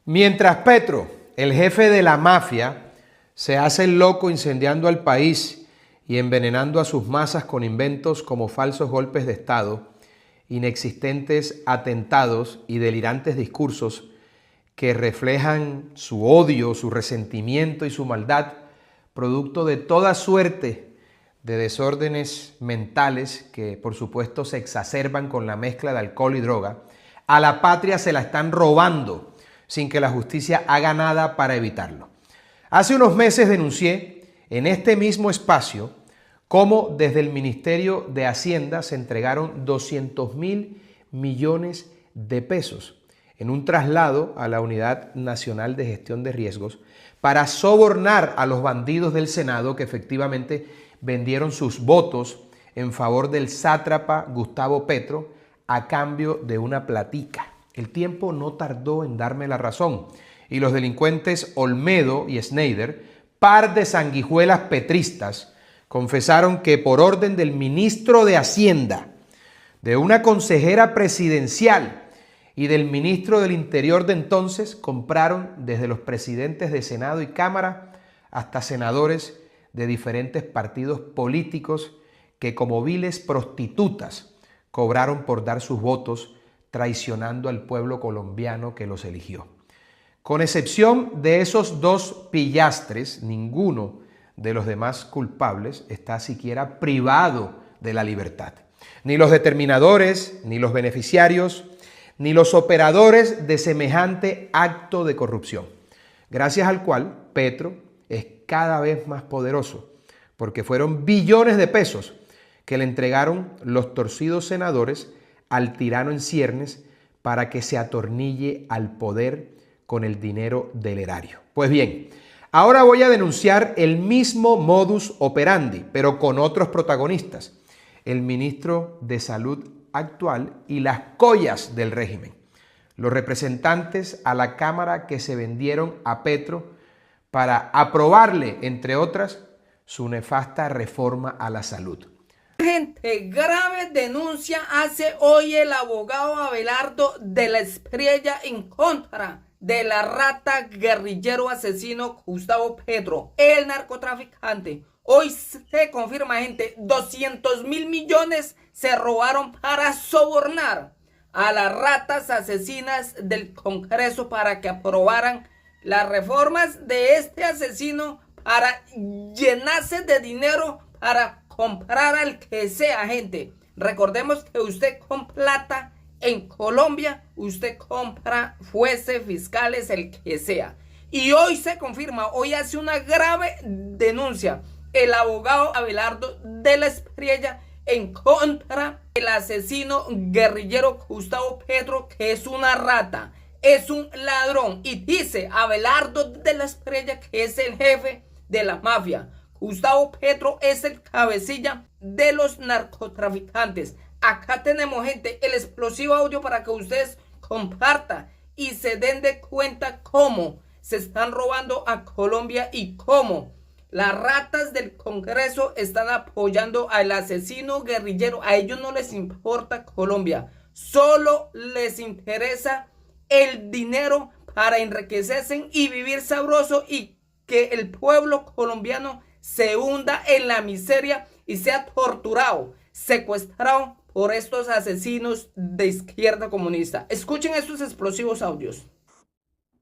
Mientras Petro, el jefe de la mafia, se hace el loco incendiando al país y envenenando a sus masas con inventos como falsos golpes de Estado, inexistentes atentados y delirantes discursos que reflejan su odio, su resentimiento y su maldad, producto de toda suerte de desórdenes mentales que por supuesto se exacerban con la mezcla de alcohol y droga, a la patria se la están robando sin que la justicia haga nada para evitarlo. Hace unos meses denuncié en este mismo espacio cómo desde el Ministerio de Hacienda se entregaron 200.000 millones de pesos en un traslado a la Unidad Nacional de Gestión de Riesgos para sobornar a los bandidos del Senado que efectivamente vendieron sus votos en favor del sátrapa Gustavo Petro a cambio de una platica. El tiempo no tardó en darme la razón y los delincuentes Olmedo y Schneider, par de sanguijuelas petristas, confesaron que por orden del ministro de Hacienda, de una consejera presidencial y del ministro del Interior de entonces, compraron desde los presidentes de Senado y Cámara hasta senadores de diferentes partidos políticos que como viles prostitutas cobraron por dar sus votos, traicionando al pueblo colombiano que los eligió. Con excepción de esos dos pillastres, ninguno de los demás culpables está siquiera privado de la libertad. Ni los determinadores, ni los beneficiarios, ni los operadores de semejante acto de corrupción, gracias al cual Petro es cada vez más poderoso, porque fueron billones de pesos que le entregaron los torcidos senadores al tirano en ciernes para que se atornille al poder con el dinero del erario. Pues bien, ahora voy a denunciar el mismo modus operandi, pero con otros protagonistas, el ministro de Salud actual y las collas del régimen, los representantes a la Cámara que se vendieron a Petro para aprobarle, entre otras, su nefasta reforma a la salud. Gente, grave denuncia hace hoy el abogado Abelardo de la Espriella en contra de la rata guerrillero asesino Gustavo Petro, el narcotraficante. Hoy se confirma, gente, 200.000 millones se robaron para sobornar a las ratas asesinas del Congreso para que aprobaran las reformas de este asesino para llenarse de dinero para comprar al que sea, gente. Recordemos que usted con plata en Colombia, usted compra jueces, fiscales, el que sea. Y hoy se confirma, hoy hace una grave denuncia el abogado Abelardo de la Espriella en contra del asesino guerrillero Gustavo Petro, que es una rata, es un ladrón. Y dice Abelardo de la Espriella que es el jefe de la mafia. Gustavo Petro es el cabecilla de los narcotraficantes. Acá tenemos, gente, el explosivo audio para que ustedes compartan y se den de cuenta cómo se están robando a Colombia y cómo las ratas del Congreso están apoyando al asesino guerrillero. A ellos no les importa Colombia, solo les interesa el dinero para enriquecerse y vivir sabroso y que el pueblo colombiano se hunda en la miseria y sea torturado, secuestrado por estos asesinos de izquierda comunista. Escuchen estos explosivos audios.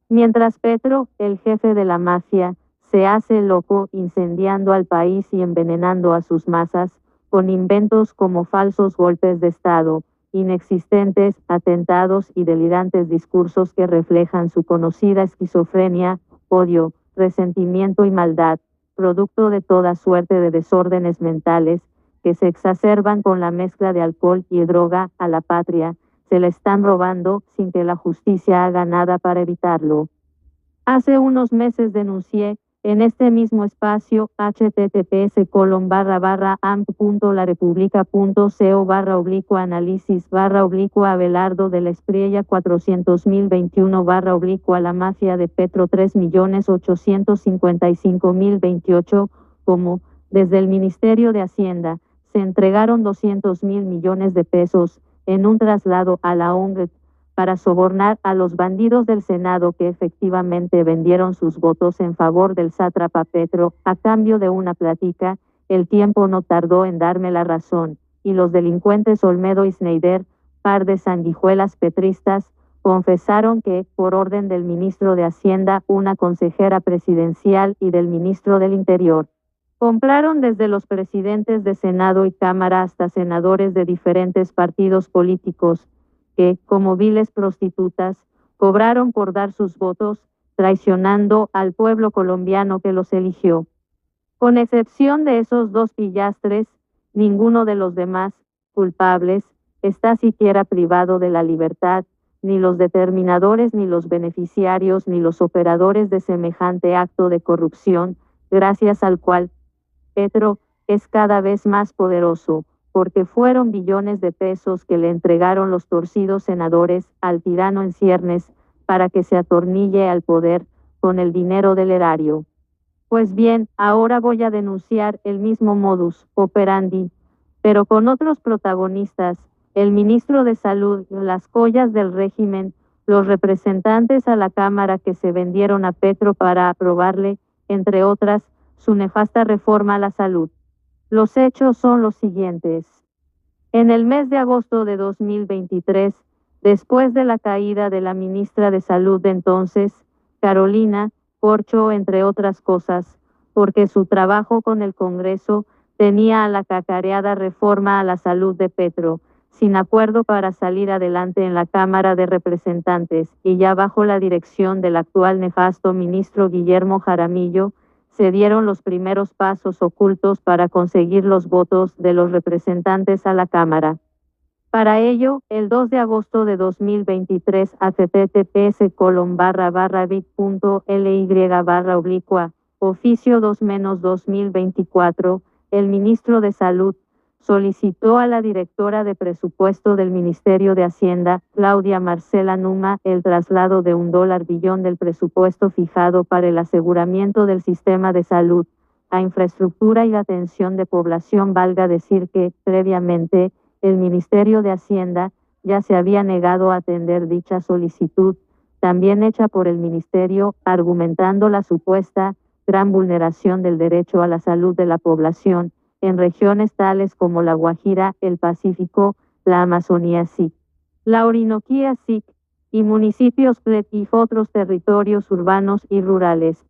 Mientras Petro, el jefe de la mafia, se hace loco incendiando al país y envenenando a sus masas, con inventos como falsos golpes de Estado, inexistentes atentados y delirantes discursos que reflejan su conocida esquizofrenia, odio, resentimiento y maldad, producto de toda suerte de desórdenes mentales, que se exacerban con la mezcla de alcohol y droga, a la patria se la están robando sin que la justicia haga nada para evitarlo. Hace unos meses denuncié en este mismo espacio https://amp.larepublica.co/análisis/Abelardo de la Espriella 400.021/la mafia de Petro 3.855.028, como desde el Ministerio de Hacienda se entregaron 200.000 millones de pesos en un traslado a la ONG para sobornar a los bandidos del Senado que efectivamente vendieron sus votos en favor del sátrapa Petro a cambio de una plática. El tiempo no tardó en darme la razón, y los delincuentes Olmedo y Schneider, par de sanguijuelas petristas, confesaron que, por orden del ministro de Hacienda, una consejera presidencial y del ministro del Interior, compraron desde los presidentes de Senado y Cámara hasta senadores de diferentes partidos políticos, que, como viles prostitutas, cobraron por dar sus votos, traicionando al pueblo colombiano que los eligió. Con excepción de esos dos pillastres, ninguno de los demás culpables está siquiera privado de la libertad, ni los determinadores, ni los beneficiarios, ni los operadores de semejante acto de corrupción, gracias al cual Petro es cada vez más poderoso, porque fueron billones de pesos que le entregaron los torcidos senadores al tirano en ciernes para que se atornille al poder con el dinero del erario. Pues bien, ahora voy a denunciar el mismo modus operandi, pero con otros protagonistas: el ministro de Salud, las joyas del régimen, los representantes a la Cámara que se vendieron a Petro para aprobarle, entre otras, su nefasta reforma a la salud. Los hechos son los siguientes. En el mes de agosto de 2023, después de la caída de la ministra de Salud de entonces, Carolina Corcho, entre otras cosas, porque su trabajo con el Congreso tenía a la cacareada reforma a la salud de Petro, sin acuerdo para salir adelante en la Cámara de Representantes, y ya bajo la dirección del actual nefasto ministro Guillermo Jaramillo, se dieron los primeros pasos ocultos para conseguir los votos de los representantes a la Cámara. Para ello, el 2 de agosto de 2023, https://bit.ly// oficio 2-2024, el ministro de Salud solicitó a la directora de presupuesto del Ministerio de Hacienda, Claudia Marcela Numa, el traslado de $1 billón del presupuesto fijado para el aseguramiento del sistema de salud a infraestructura y atención de población. Valga decir que, previamente, el Ministerio de Hacienda ya se había negado a atender dicha solicitud, también hecha por el Ministerio, argumentando la supuesta gran vulneración del derecho a la salud de la población en regiones tales como la Guajira, el Pacífico, la Amazonía SIC, la Orinoquía SIC y municipios PLET y otros territorios urbanos y rurales.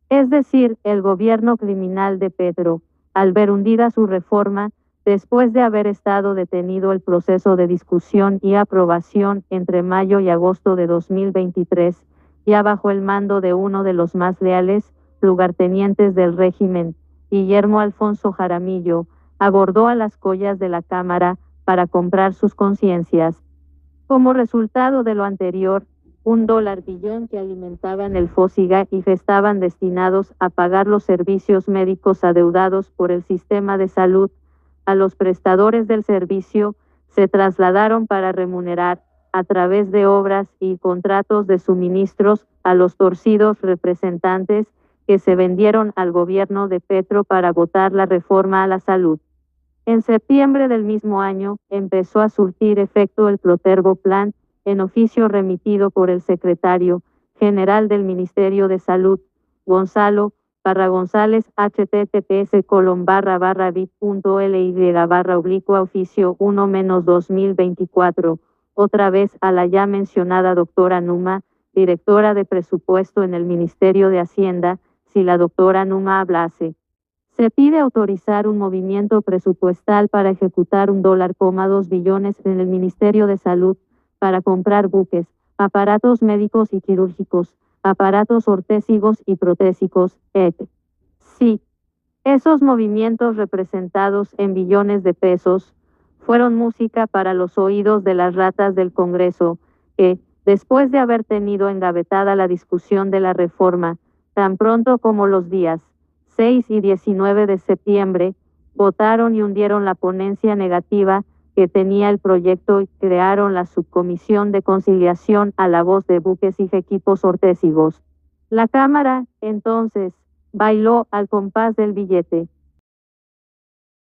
Es decir, el gobierno criminal de Petro, al ver hundida su reforma, después de haber estado detenido el proceso de discusión y aprobación entre mayo y agosto de 2023, ya bajo el mando de uno de los más leales lugartenientes del régimen, Guillermo Alfonso Jaramillo, abordó a las joyas de la Cámara para comprar sus conciencias. Como resultado de lo anterior, $1 billón que alimentaban el FOSIGA y que estaban destinados a pagar los servicios médicos adeudados por el sistema de salud a los prestadores del servicio, se trasladaron para remunerar, a través de obras y contratos de suministros, a los torcidos representantes que se vendieron al gobierno de Petro para votar la reforma a la salud. En septiembre del mismo año, empezó a surtir efecto el Protervo Plan, en oficio remitido por el secretario general del Ministerio de Salud, Gonzalo Parra González, https://bit.ly// oficio 1-2024, otra vez a la ya mencionada doctora Numa, directora de presupuesto en el Ministerio de Hacienda. Si la doctora Numa hablase, se pide autorizar un movimiento presupuestal para ejecutar $1,2 billones en el Ministerio de Salud para comprar buques, aparatos médicos y quirúrgicos, aparatos ortésicos y protésicos, etc. Sí, esos movimientos representados en billones de pesos fueron música para los oídos de las ratas del Congreso, que, después de haber tenido engavetada la discusión de la reforma, tan pronto como los días 6 y 19 de septiembre, votaron y hundieron la ponencia negativa que tenía el proyecto y crearon la subcomisión de conciliación a la voz de buques y equipos ortésicos. La Cámara, entonces, bailó al compás del billete.